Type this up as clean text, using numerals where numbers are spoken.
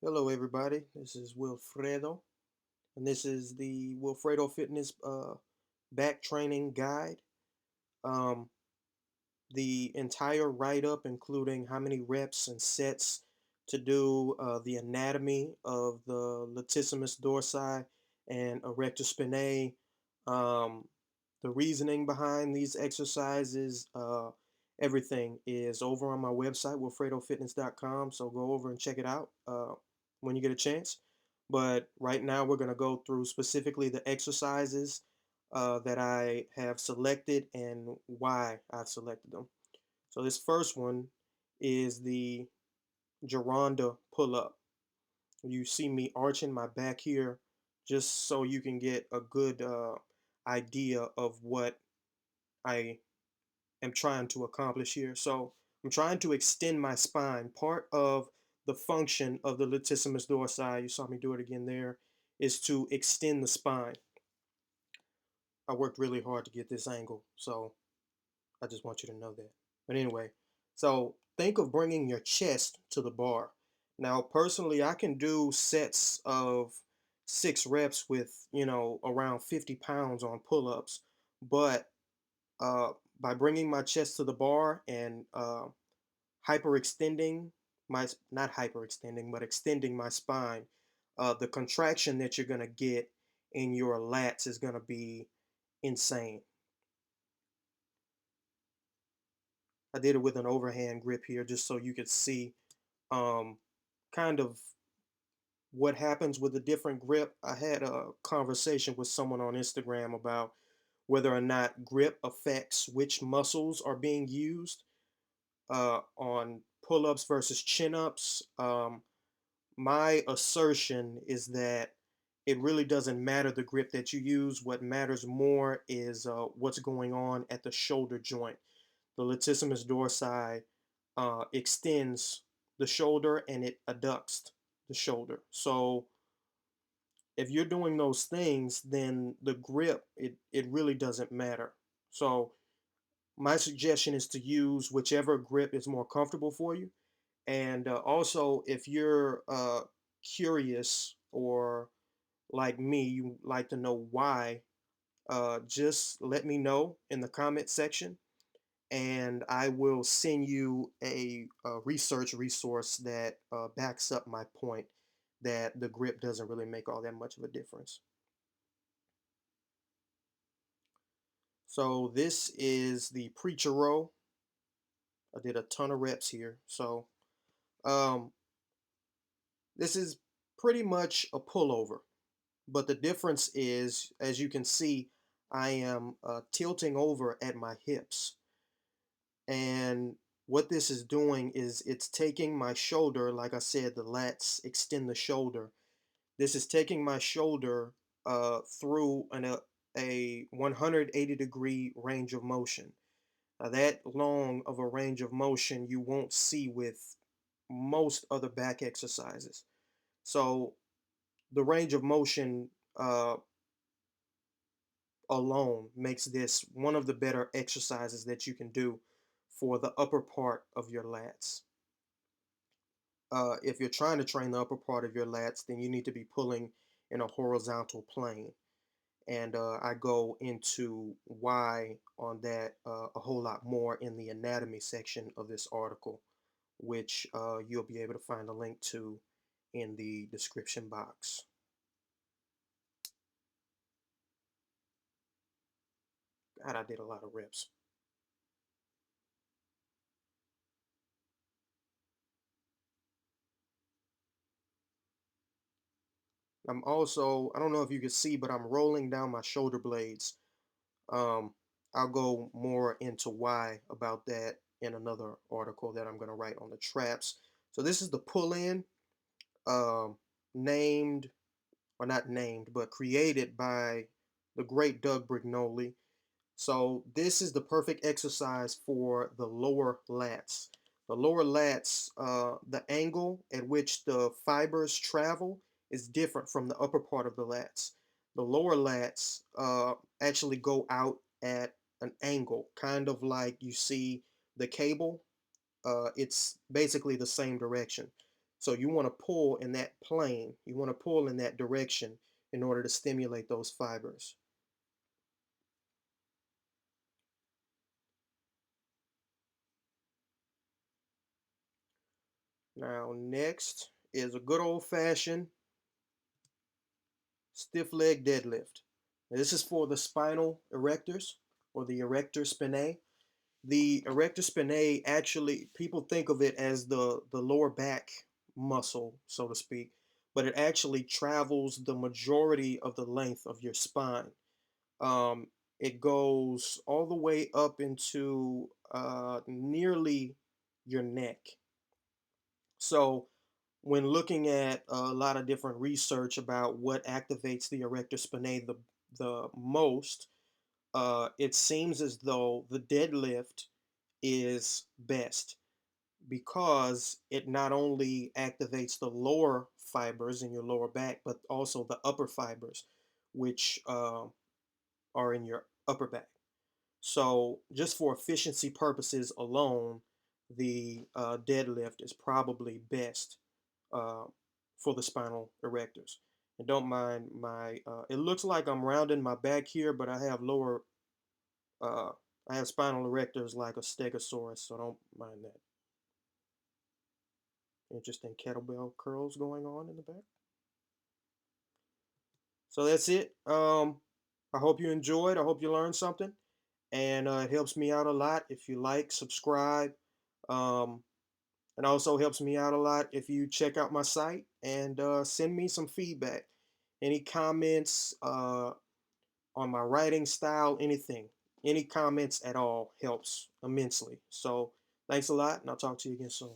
Hello, everybody. This is Wilfredo, and this is the Wilfredo Fitness back training guide. Um, the entire write up, including how many reps and sets to do, the anatomy of the latissimus dorsi and erector spinae, um, the reasoning behind these exercises, everything is over on my website, wilfredofitness.com. So go over and check it out when you get a chance. But right now, we're going to go through specifically the exercises that I have selected and why I've selected them. So this first one is the Geronda pull-up. You see me arching my back here just so you can get a good idea of what I am trying to accomplish here. So I'm trying to extend my spine. Part of the function of the latissimus dorsi, you saw me do it again there, is to extend the spine. I worked really hard to get this angle, so I just want you to know that. But anyway, so think of bringing your chest to the bar. Now, personally, I can do sets of 6 reps with, around 50 pounds on pull ups. But uh, by bringing my chest to the bar and hyperextending not hyperextending, but extending my spine, the contraction that you're going to get in your lats is going to be insane. I did it with an overhand grip here just so you could see um, kind of what happens with a different grip. I had a conversation with someone on Instagram about whether or not grip affects which muscles are being used on pull ups versus chin ups. My assertion is that it really doesn't matter the grip that you use. What matters more is what's going on at the shoulder joint. The latissimus dorsi extends the shoulder and it adducts the shoulder. So if you're doing those things, then the grip, it really doesn't matter. So my suggestion is to use whichever grip is more comfortable for you. And also, if you're curious or like me, you like to know why, just let me know in the comment section and I will send you a research resource that backs up my point that the grip doesn't really make all that much of a difference. So this is the preacher row. I did a ton of reps here. So um, this is pretty much a pullover, but the difference is, as you can see, I am tilting over at my hips. And what this is doing is it's taking my shoulder, like I said, the lats extend the shoulder. This is taking my shoulder through a 180-degree range of motion. That long of a range of motion you won't see with most other back exercises. So the range of motion alone makes this one of the better exercises that you can do for the upper part of your lats. If you're trying to train the upper part of your lats, then you need to be pulling in a horizontal plane. And I go into why on that a whole lot more in the anatomy section of this article, which you'll be able to find a link to in the description box. God, I did a lot of reps. I'm also, I don't know if you can see, but I'm rolling down my shoulder blades. Um, I'll go more into why about that in another article that I'm going to write on the traps. So this is the pull in, um, named, or not named, but created by the great Doug Brignoli. So this is the perfect exercise for the lower lats. The lower lats, the angle at which the fibers travel is different from the upper part of the lats. The lower lats actually go out at an angle, kind of like you see the cable. It's basically the same direction. So you want to pull in that plane, you want to pull in that direction in order to stimulate those fibers. Now, next is a good old fashioned stiff leg deadlift. Now, this is for the spinal erectors or the erector spinae. The erector spinae, actually, people think of it as the lower back muscle, so to speak, but it actually travels the majority of the length of your spine. Um, it goes all the way up into nearly your neck. So, when looking at a lot of different research about what activates the erector spinae the most, it seems as though the deadlift is best because it not only activates the lower fibers in your lower back, but also the upper fibers, which are in your upper back. So, just for efficiency purposes alone, the deadlift is probably best uh, for the spinal erectors. And don't mind my, it looks like I'm rounding my back here, but uh, I have spinal erectors like a stegosaurus, so don't mind that. Interesting kettlebell curls going on in the back. So that's it. I hope you enjoyed. I hope you learned something. And it helps me out a lot if you like, subscribe. Um, and also helps me out a lot if you check out my site and send me some feedback. Any comments on my writing style, anything. Any comments at all helps immensely. So thanks a lot, and I'll talk to you again soon.